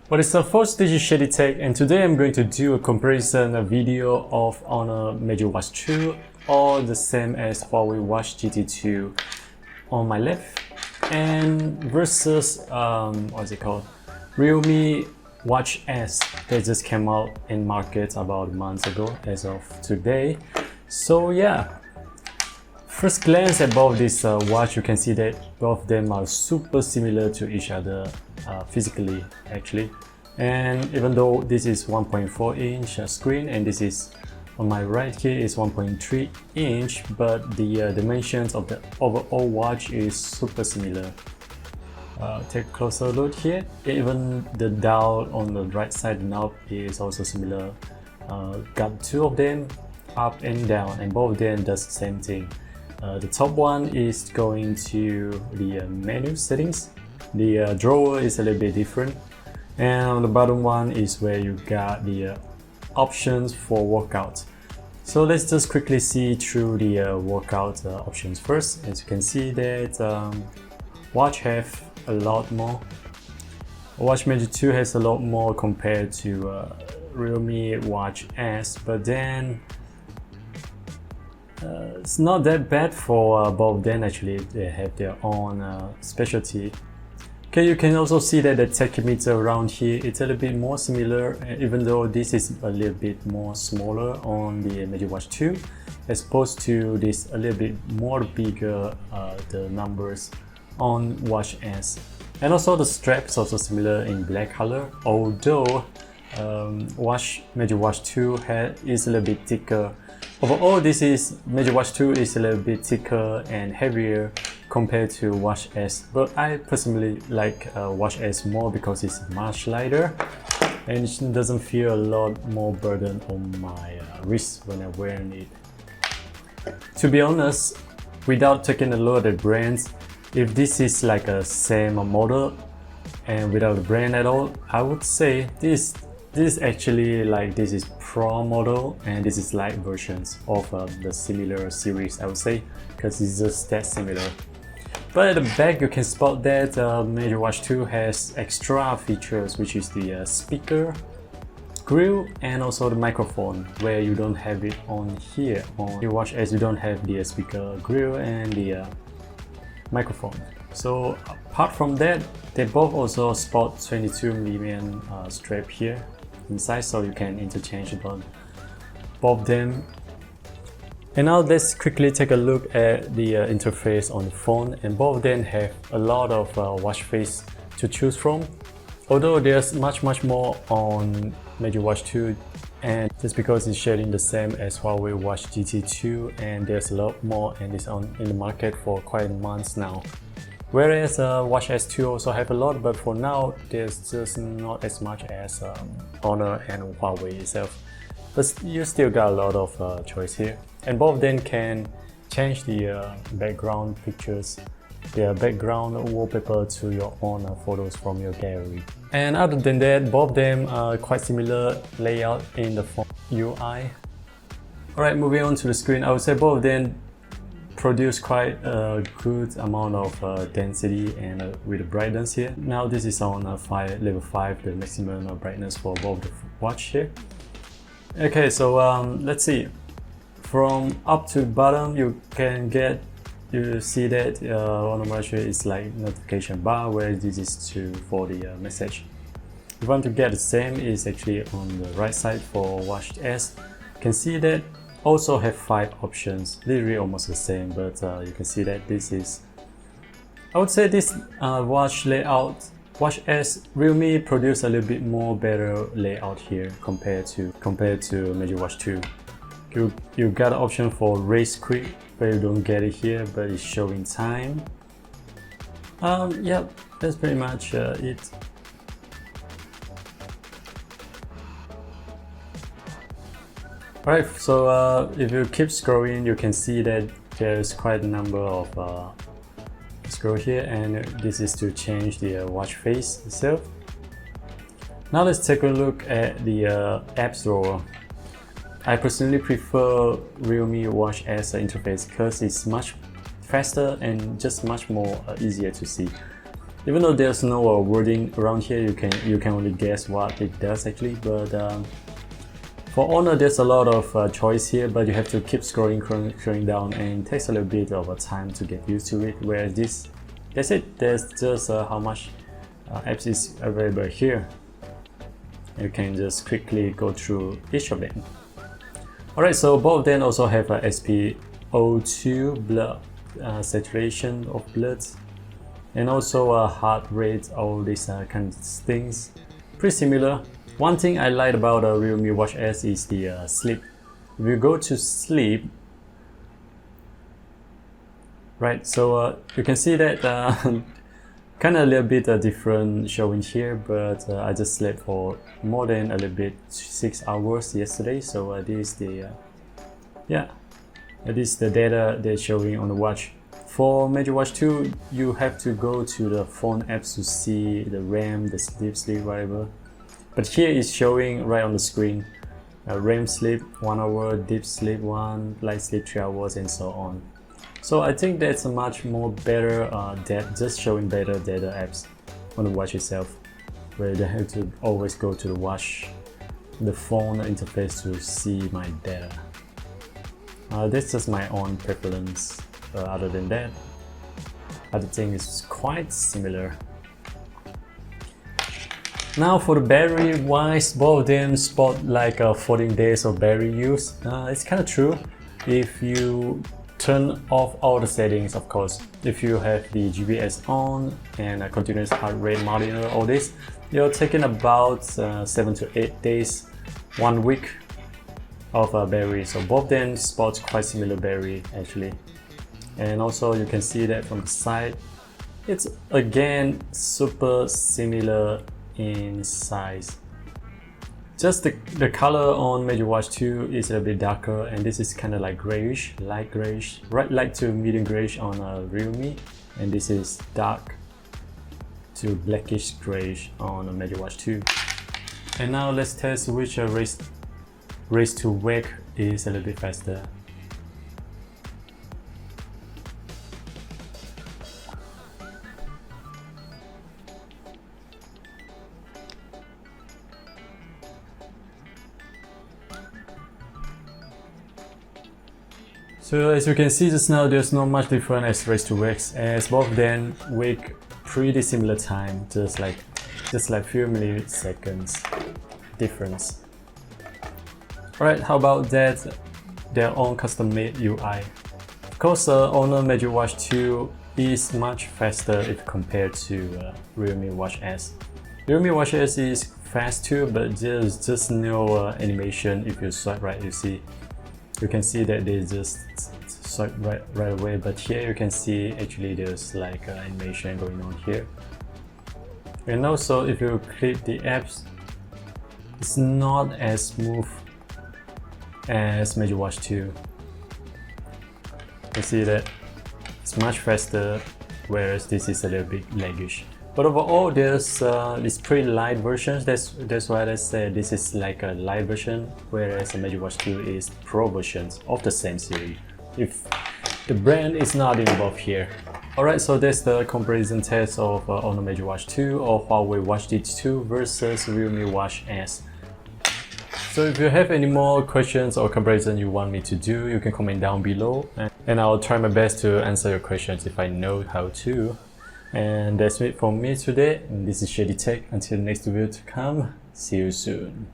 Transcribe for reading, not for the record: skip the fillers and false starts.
What is up folks, this is Shady Tech, and today I'm going to do a comparison video of Honor Magic Watch 2, or the same as Huawei Watch GT2 on my left, and versus what's it called, Realme Watch S that just came out in market about a month ago as of today. So yeah, first glance at both this watch, you can see that both of them are super similar to each other physically actually. And even though this is 1.4 inch screen and this is on my right here is 1.3 inch, but the dimensions of the overall watch is super similar. Take a closer look here. Even the dial on the right side knob is also similar. Got two of them, up and down, and both of them does the same thing. The top one is going to the menu settings. The drawer is a little bit different, and on the bottom one is where you got the options for workout. So let's just quickly see through the workout options first. As you can see that watch have a lot more. Watch Magic 2 has a lot more compared to Realme Watch S, but then it's not that bad for both of them actually. They have their own specialty. Okay, you can also see that the tachymeter around here it's a little bit more similar, even though this is a little bit more smaller on the Magic Watch 2 as opposed to this a little bit more bigger the numbers on Watch S. And also the strap is also similar in black color, although Magic Watch 2 is a little bit thicker. Overall, Magic Watch 2 is a little bit thicker and heavier compared to Watch S, but I personally like Watch S more because it's much lighter and it doesn't feel a lot more burden on my wrist when I'm wearing it. To be honest, without taking a look at brands, if this is like a same model and without a brand at all, I would say this is actually like this is Pro model and this is light versions of the similar series, I would say, because it's just that similar. But at the back you can spot that Magic Watch 2 has extra features, which is the speaker, grill, and also the microphone, where you don't have it on here. On your Watch S you don't have the speaker, grill, and the microphone. So apart from that, they both also spot 22mm strap here inside, so you can interchange both of them. And now let's quickly take a look at the interface on the phone, and both of them have a lot of watch face to choose from, although there's much more on Magic Watch 2, and just because it's sharing the same as Huawei Watch GT2, and there's a lot more and it's in the market for quite months now. Whereas Watch S2 also have a lot, but for now there's just not as much as Honor and Huawei itself. But you still got a lot of choice here, and both of them can change the background pictures, the background wallpaper to your own photos from your gallery. And other than that, both of them are quite similar layout in the phone UI. Alright, moving on to the screen, I would say both of them produce quite a good amount of density and with the brightness here. Now this is on level 5, the maximum brightness for both the watch here. Okay, so let's see. From up to bottom, you see that on the watch is like notification bar, where this is for the message. If you want to get the same, is actually on the right side for Watch S. You can see that also have 5 options, literally almost the same, but you can see that this is, I would say this watch layout, Watch S, Realme produce a little bit more better layout here compared to Magic Watch 2. You got an option for race quick, but you don't get it here, but it's showing time. Yeah, that's pretty much it. Alright, so if you keep scrolling, you can see that there's quite a number of scroll here, and this is to change the watch face itself. Now let's take a look at the apps drawer. I personally prefer Realme Watch S interface because it's much faster and just much more easier to see. Even though there's no wording around here, you can only guess what it does actually. But for Honor, there's a lot of choice here, but you have to keep scrolling down, and it takes a little bit of time to get used to it. Whereas this, that's it. There's just how much apps is available here. You can just quickly go through each of them. Alright, so both of them also have a SpO2 blood saturation of blood, and also a heart rate, all these kind of things. Pretty similar. One thing I like about the Realme Watch S is the sleep. If you go to sleep, right, so you can see that kind of a little bit different showing here, but I just slept for more than a little bit 6 hours yesterday. So this is the this is the data they're showing on the watch. For Magic Watch 2, you have to go to the phone apps to see the RAM, the deep sleep, whatever. But here it's showing right on the screen. REM sleep 1 hour, deep sleep 1, light sleep 3 hours, and so on. So I think that's a much more better just showing better data apps on the watch itself, where you have to always go to the watch, the phone interface to see my data. That's just my own preference. Other than that, other thing is quite similar. Now for the battery wise, both of them spot like 14 days of battery use. It's kind of true if you turn off all the settings, of course. If you have the GPS on and a continuous heart rate monitor, all this, you're taking about 7 to 8 days, 1 week of battery. So both of them spot quite similar battery actually. And also you can see that from the side, it's again super similar in size. Just the color on Magic Watch 2 is a bit darker, and this is kind of like grayish, light grayish, right light to medium grayish on Realme, and this is dark to blackish grayish on Magic Watch 2. And now let's test which race to wake is a little bit faster. So as you can see just now, there's not much different as race to wakes, as both of them wake pretty similar time, just like few milliseconds difference. Alright, how about that? Their own custom-made UI. Of course, Honor Magic Watch 2 is much faster if compared to Realme Watch S. Realme Watch S is fast too, but there's just no animation. If you swipe right, you can see that they just swipe right away, but here you can see actually there's like animation going on here. And also if you click the apps, it's not as smooth as Magic Watch 2. You see that it's much faster, whereas this is a little bit laggish. But overall, there's this pretty light versions. That's why I say this is like a light version, whereas the Magic Watch 2 is pro versions of the same series, if the brand is not involved here. Alright, so that's the comparison test of Honor Magic Watch 2 or Huawei Watch D2 versus Realme Watch S. So if you have any more questions or comparison you want me to do, you can comment down below, and I'll try my best to answer your questions if I know how to. And that's it from me today, and this is Shady Tech. Until next video to come, see you soon.